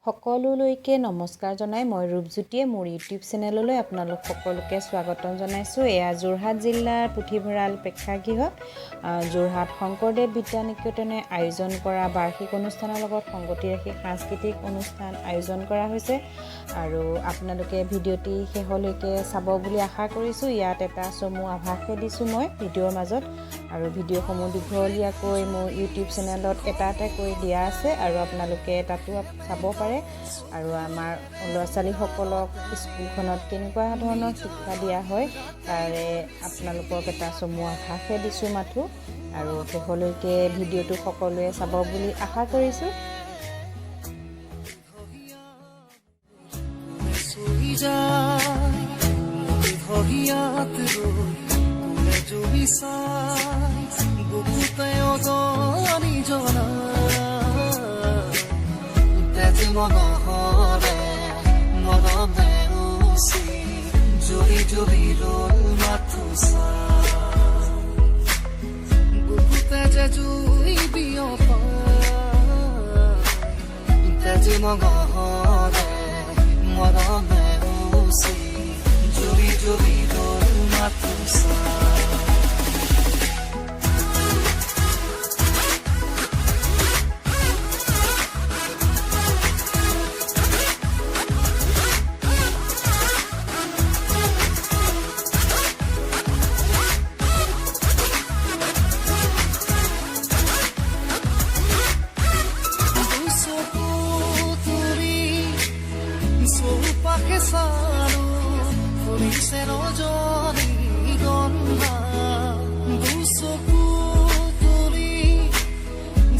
সকলোলৈকে নমস্কাৰ জনাই মই ৰূপজ্যোতিয়ে মোৰ ইউটিউব চেনেললৈ আপোনালোক সকলোকে স্বাগতম জনাইছোঁ। এয়া যোৰহাট জিলাৰ পুথিভঁৰাল প্ৰেক্ষাগৃহত যোৰহাট শংকৰদেৱ বিদ্যা নিকেতনে আয়োজন কৰা বাৰ্ষিক অনুষ্ঠানৰ লগত সংগতি ৰাখি সাংস্কৃতিক অনুষ্ঠান আয়োজন কৰা হৈছে আৰু আপোনালোকে ভিডিঅ'টি শেষলৈকে চাব বুলি আশা কৰিছোঁ। ইয়াত এটা চমু আভাসহে দিছোঁ মই ভিডিঅ'ৰ মাজত আৰু ভিডিঅ'সমূহ দীঘলীয়াকৈ মোৰ ইউটিউব চেনেলত এটা এটাকৈ দিয়া আছে আৰু আপোনালোকে তাতো চাব পাৰে আৰু আমাৰ ল'ৰা ছোৱালীসকলক স্কুলখনত কেনেকুৱা ধৰণৰ শিক্ষা দিয়া হয় তাৰে আপোনালোকক এটা চমু আভাসহে দিছোঁ মাথো আৰু শেষলৈকে ভিডিঅ'টো সকলোৱে চাব বুলি আশা কৰিছোঁ। মনহরে মরমে উসি জুড়ি জুড়ি রোল মাথুসা বুকুতে যে জুই বিয়পা তেজি মনহরে মরমে উসি জুড়ি জুড়ি role মাথুসা Saru, furisero joni gonna, buso kuturi,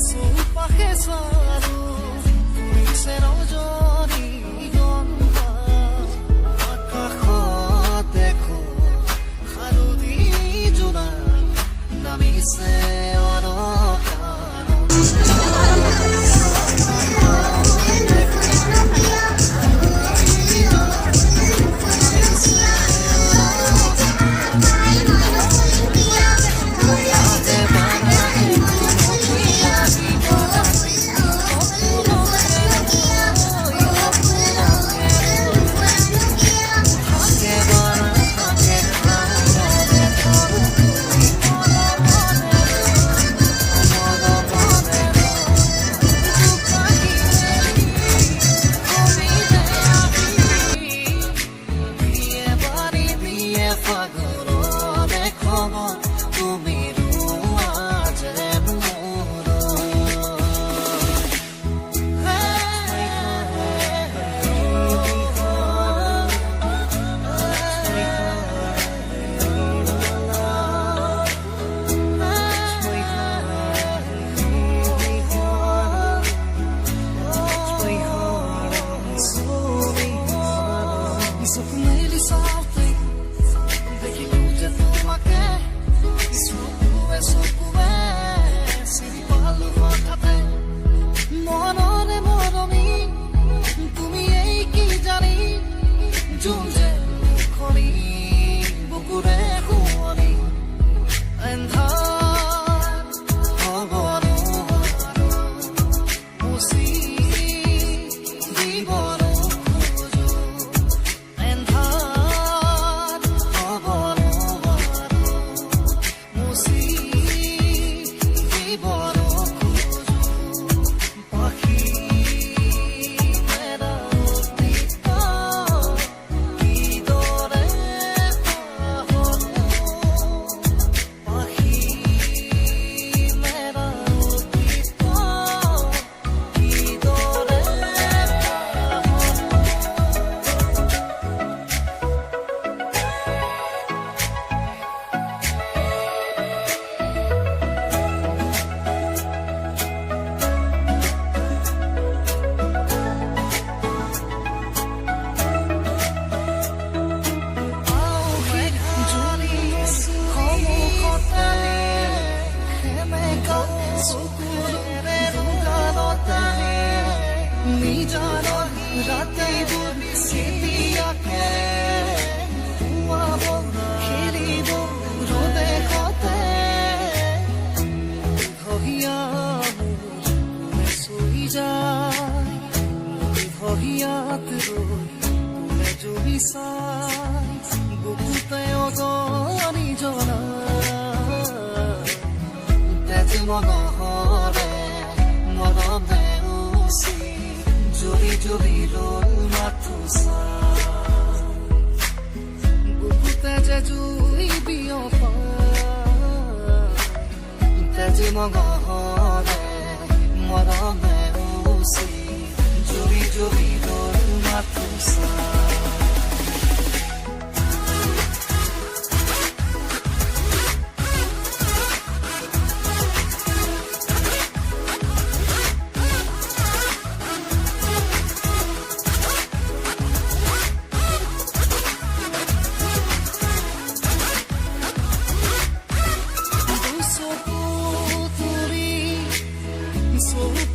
supa ke saru, furisero joni gonna, akho dekho, harudi juna, nami se oroka. হিয়াত ৰৈ তোলে জুবি চাই বুকুতে অগনি জনা তেজ মনহৰে মৰমে উচি জুবি জুবি ৰল মাথো চাই বুকুতে যে জুই বিয়পা তেজ মনহৰে মৰমে উচি জুবি জুবি ৰল মাথো চাই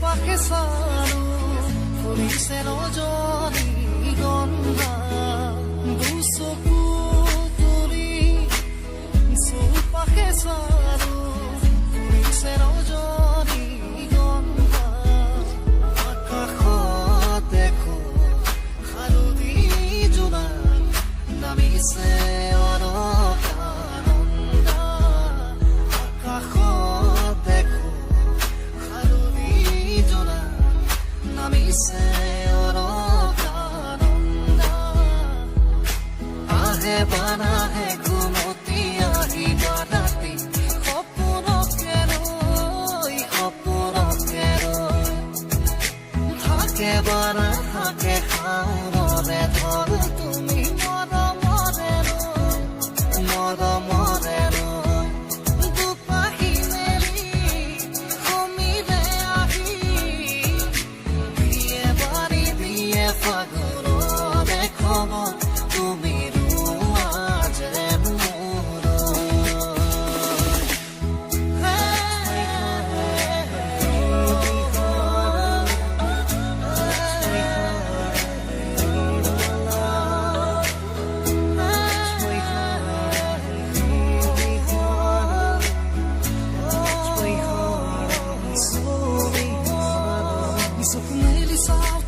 Pache sano, furise no joni gonna. Buso puturi, so pache sano, furise no joni gonna. Akaho dekho, harudi juna, nami se oro kanonda. Akaho dekho. Se oro kanonda ahe bana hai gumoti ahi banati hopuno kero thake bana thake kharo re thor tumi mora more ro dupahi meri homi re ahi ফাগুনো দেখো তুমি রুয়াজ মোরো So from really soft